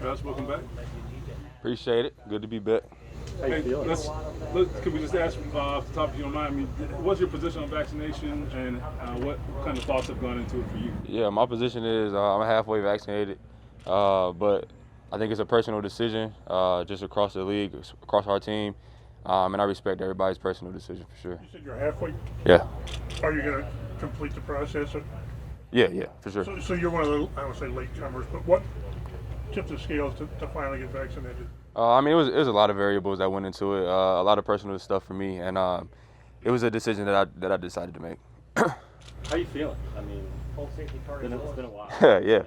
Parris, welcome back. Appreciate it. Good to be back. How you feeling? Can we just ask off the top, if you don't mind? I mean, what's your position on vaccination, and what kind of thoughts have gone into it for you? Yeah, my position is I'm halfway vaccinated, but I think it's a personal decision just across the league, across our team, and I respect everybody's personal decision for sure. You said you're halfway? Yeah. Are you going to complete the process? Yeah, for sure. So you're one of the, I don't say latecomers, but what tipped the scales to finally get vaccinated? I mean, it was a lot of variables that went into it, a lot of personal stuff for me, and it was a decision that I decided to make. How you feeling? I mean, it's been a while. Yeah,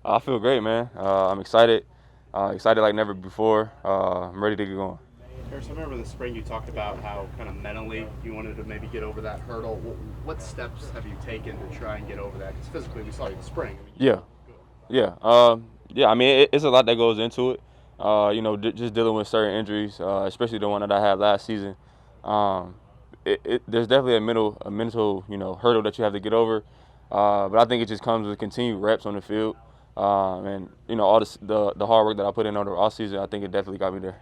I feel great, man. I'm excited like never before. I'm ready to get going. Parris, I remember the spring you talked about how kind of mentally you wanted to maybe get over that hurdle. What steps have you taken to try and get over that? Because physically we saw you in the spring. Yeah. I mean, it's a lot that goes into it. Just dealing with certain injuries, especially the one that I had last season. There's definitely a mental hurdle that you have to get over. But I think it just comes with continued reps on the field. And all the hard work that I put in over the off season, I think it definitely got me there.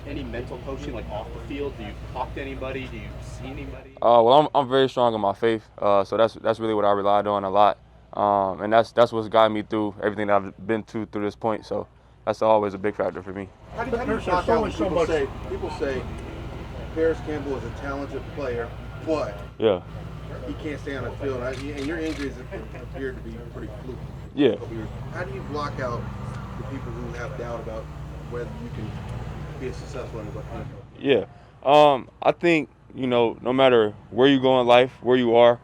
Any mental coaching like off the field? Do you talk to anybody? Do you see anybody? Well, I'm very strong in my faith, so that's really what I relied on a lot. And that's what's gotten me through everything that I've been through this point. So that's always a big factor for me. How do you block out when people say Parris Campbell is a talented player, but he can't stay on the field, and your injuries appear to be pretty fluky. Yeah. How do you block out the people who have doubt about whether you can be a successful NFL? Yeah. I think, no matter where you go in life, where you are,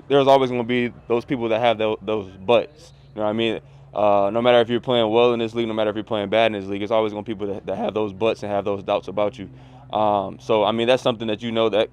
there's always going to be those people that have those buts. You know what I mean? No matter if you're playing well in this league, no matter if you're playing bad in this league, it's always going to be people that have those buts and have those doubts about you. So, I mean, that's something that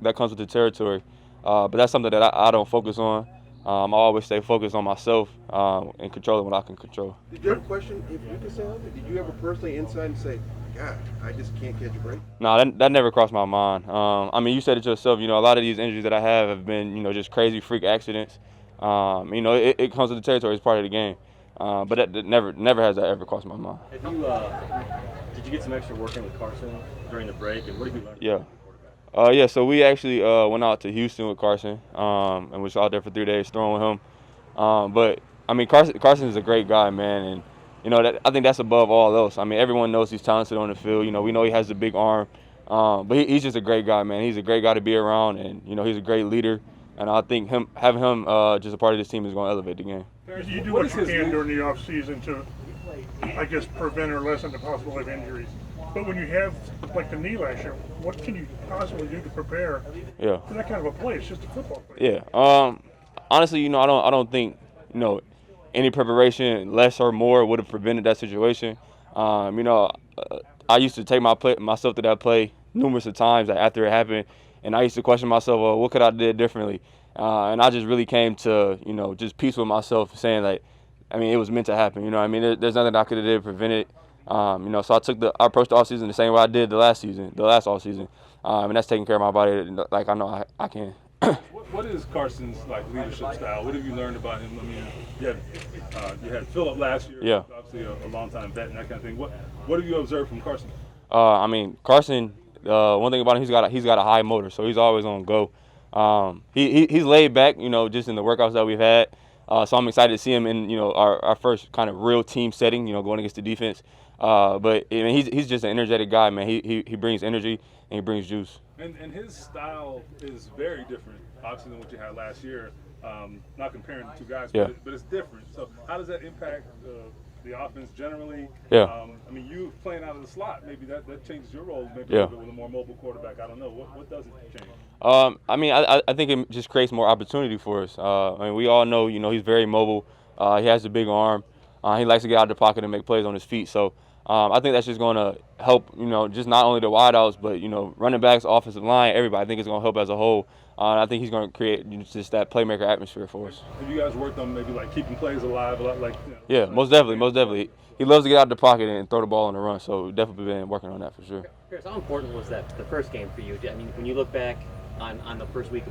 that comes with the territory. But that's something that I don't focus on. I always stay focused on myself and controlling what I can control. Did you ever question, if you could say that, did you ever personally inside and say, God, I just can't catch a break? No, that never crossed my mind. I mean, you said it yourself. A lot of these injuries that I have been, just crazy freak accidents. It comes with the territory. It's part of the game. But that never has that ever crossed my mind. Did you get some extra work in with Carson during the break, and what did you learn? Yeah. So we actually went out to Houston with Carson, and was out there for 3 days throwing with him. But I mean, Carson is a great guy, man, and I think that's above all else. I mean, everyone knows he's talented on the field. We know he has a big arm, but he's just a great guy, man. He's a great guy to be around, and he's a great leader. And I think having him just a part of this team is going to elevate the game. You do what you can during the off season to, I guess, prevent or lessen the possibility of injuries. But when you have, like the knee last year, what can you possibly do to prepare for that kind of a play? It's just a football play. Yeah. Honestly, I don't think, any preparation, less or more, would have prevented that situation. I used to take myself to that play numerous of times after it happened, and I used to question myself, well, what could I have did differently? And I just really came to, just peace with myself, saying that, it was meant to happen. There's nothing I could have did to prevent it. So I approached the offseason the same way I did the last offseason, and that's taking care of my body like I know I can. What is Carson's leadership style? What have you learned about him? I mean, you had Phillip last year, obviously a longtime vet and that kind of thing. What have you observed from Carson? Carson. One thing about him, he's got a high motor, so he's always on go. He's laid back, just in the workouts that we've had. So I'm excited to see him in our first kind of real team setting, going against the defense. But he's just an energetic guy, man. He brings energy and he brings juice. And his style is very different, obviously, than what you had last year. Not comparing the two guys, but it's different. So how does that impact the offense generally? You playing out of the slot, maybe that changes your role maybe a little bit with a more mobile quarterback. I don't know. What does it change? I think it just creates more opportunity for us. We all know, he's very mobile. He has a big arm. He likes to get out of the pocket and make plays on his feet. So I think that's just going to help, just not only the wideouts, but, running backs, offensive line, everybody. I think it's going to help as a whole. I think he's going to create just that playmaker atmosphere for us. Have you guys worked on maybe keeping plays alive a lot? Yeah, most definitely. He loves to get out of the pocket and throw the ball on the run, so we've definitely been working on that for sure. Parris, how important was that the first game for you? I mean, when you look back on the first week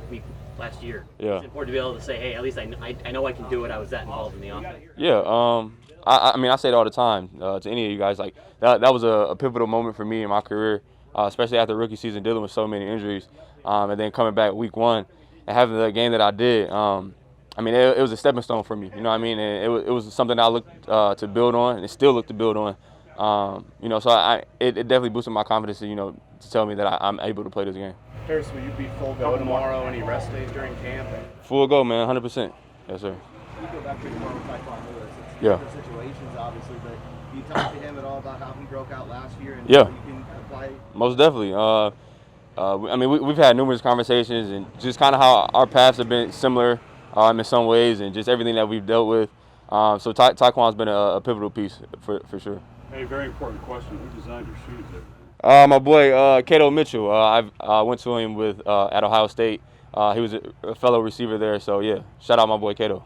last year, it's important to be able to say, hey, at least I know I can do it. I was that involved in the offense. Yeah, I mean, I say it all the time to any of you guys. Like that was a pivotal moment for me in my career, especially after rookie season, dealing with so many injuries, and then coming back week 1 and having the game that I did. I mean, it was a stepping stone for me. You know what I mean? And it was something I looked to build on, and still look to build on. You know, so it definitely boosted my confidence. You know, to tell me that I'm able to play this game. Parris, will you be full go tomorrow? Any rest days during camp? Full go, man, 100%. Yes, sir. You go back to tomorrow with Tyquan Lewis. It's Yeah. different situations, obviously, but you talk to him at all about how he broke out last year and Yeah. how you can apply? Most definitely. I mean, we've had numerous conversations, and just kind of how our paths have been similar in some ways, and just everything that we've dealt with. So Tyquan's been a pivotal piece for sure. Hey, very important question. Who designed your shoes there? My boy Cato Mitchell. I went to him at Ohio State. He was a fellow receiver there, so yeah. Shout out my boy Cato.